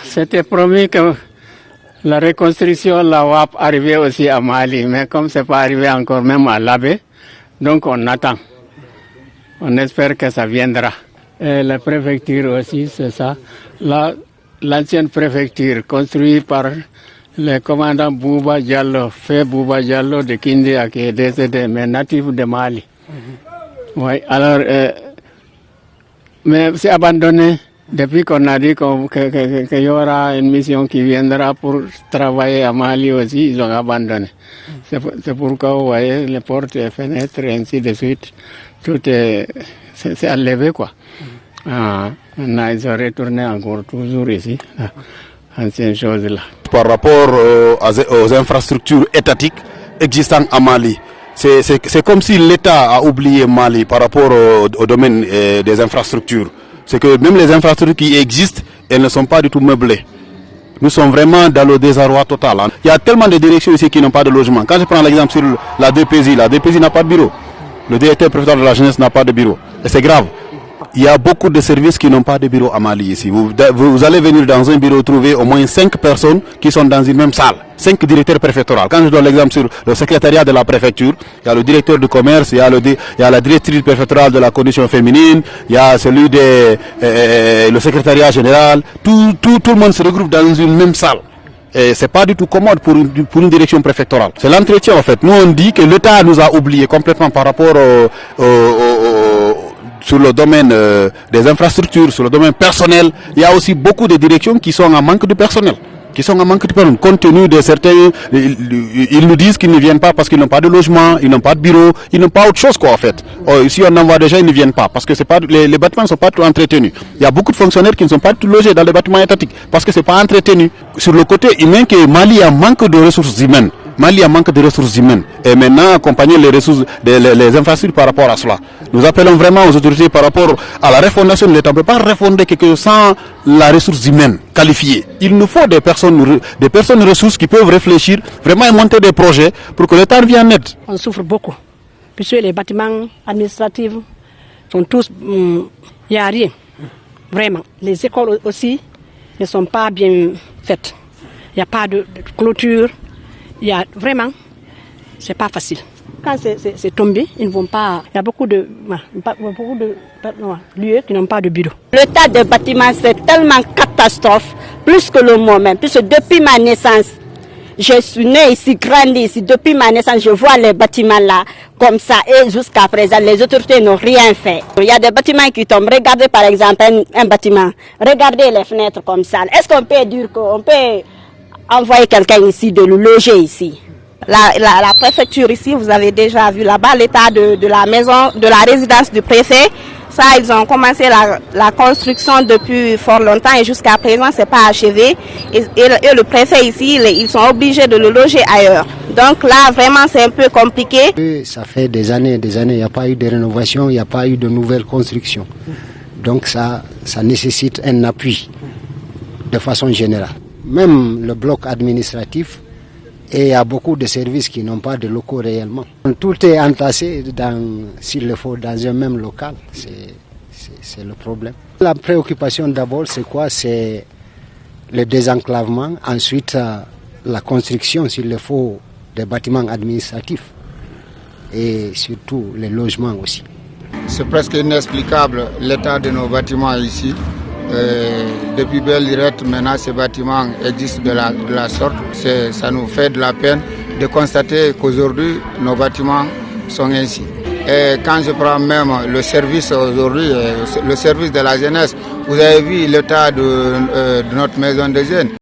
C'était promis que la reconstruction va arriver aussi à Mali, mais comme c'est pas arrivé encore même à Labé, donc on attend. On espère que ça viendra. Et la préfecture aussi, c'est ça. L'ancienne préfecture construite par le commandant Bouba Diallo, fait Bouba Diallo de Kindia, qui est décédé, mais natif de Mali. Oui, alors, mais c'est abandonné. Depuis qu'on a dit qu'il y aura une mission qui viendra pour travailler à Mali aussi, ils ont abandonné. C'est pourquoi vous voyez les portes et les fenêtres et ainsi de suite. Tout c'est enlevé, quoi. Maintenant, ils ont retourné encore toujours ici, ancienne chose là. Par rapport aux infrastructures étatiques existantes à Mali, c'est comme si l'État a oublié Mali par rapport au domaine des infrastructures. C'est que même les infrastructures qui existent, elles ne sont pas du tout meublées. Nous sommes vraiment dans le désarroi total. Il y a tellement de directions ici qui n'ont pas de logement. Quand je prends l'exemple sur la DPJ n'a pas de bureau. Le directeur préfectoral de la jeunesse n'a pas de bureau. Et c'est grave. Il y a beaucoup de services qui n'ont pas de bureau à Mali ici. Vous allez venir dans un bureau trouver au moins 5 personnes qui sont dans une même salle. 5 directeurs préfectoraux. Quand je donne l'exemple sur le secrétariat de la préfecture, il y a le directeur du commerce, il y a la directrice préfectorale de la condition féminine, il y a celui le secrétariat général. Tout le monde se regroupe dans une même salle. Et c'est pas du tout commode pour une direction préfectorale. C'est l'entretien en fait. Nous on dit que l'État nous a oubliés complètement par rapport sur le domaine des infrastructures, sur le domaine personnel. Il y a aussi beaucoup de directions qui sont en manque de personnel. Compte tenu de certains, ils nous disent qu'ils ne viennent pas parce qu'ils n'ont pas de logement, ils n'ont pas de bureau, ils n'ont pas autre chose quoi en fait. Si on envoie des gens, ils ne viennent pas parce que les bâtiments ne sont pas tout entretenus. Il y a beaucoup de fonctionnaires qui ne sont pas tout logés dans les bâtiments étatiques parce que c'est pas entretenu. Sur le côté humain, que Mali a manque de ressources humaines. Et maintenant, accompagner les infrastructures par rapport à cela. Nous appelons vraiment aux autorités par rapport à la refondation de l'État. On ne peut pas refonder quelque chose sans la ressource humaine qualifiée. Il nous faut des personnes ressources qui peuvent réfléchir, vraiment et monter des projets pour que l'État vienne en aide. On souffre beaucoup, puisque les bâtiments administratifs sont tous... Il n'y a rien, vraiment. Les écoles aussi ne sont pas bien faites. Il n'y a pas de clôture. Vraiment, c'est pas facile. Quand c'est tombé, ils ne vont pas. Il y a beaucoup de lieux qui n'ont pas de bureau. L'état des bâtiments, c'est tellement catastrophe, plus que le mot même. Puisque depuis ma naissance, je suis née ici, grandi ici. Depuis ma naissance, je vois les bâtiments là, comme ça. Et jusqu'à présent, les autorités n'ont rien fait. Il y a des bâtiments qui tombent. Regardez par exemple un bâtiment. Regardez les fenêtres comme ça. Est-ce qu'on peut dire qu'on peut envoyer quelqu'un ici, de le loger ici? La préfecture ici, vous avez déjà vu là-bas l'état de la maison, de la résidence du préfet. Ça, ils ont commencé la construction depuis fort longtemps et jusqu'à présent, c'est pas achevé. Et le préfet ici, ils sont obligés de le loger ailleurs. Donc là, vraiment, c'est un peu compliqué. Ça fait des années, il n'y a pas eu de rénovation, il n'y a pas eu de nouvelles constructions. Donc ça nécessite un appui de façon générale. Même le bloc administratif, et il y a beaucoup de services qui n'ont pas de locaux réellement. Tout est entassé, s'il le faut, dans un même local. C'est le problème. La préoccupation d'abord, c'est quoi? C'est le désenclavement. Ensuite, la construction, s'il le faut, des bâtiments administratifs. Et surtout, les logements aussi. C'est presque inexplicable l'état de nos bâtiments ici. Depuis belle lurette, maintenant ces bâtiments existent de la sorte. Ça nous fait de la peine de constater qu'aujourd'hui nos bâtiments sont ainsi. Et quand je prends même le service aujourd'hui, le service de la jeunesse, vous avez vu l'état de notre maison de jeunes.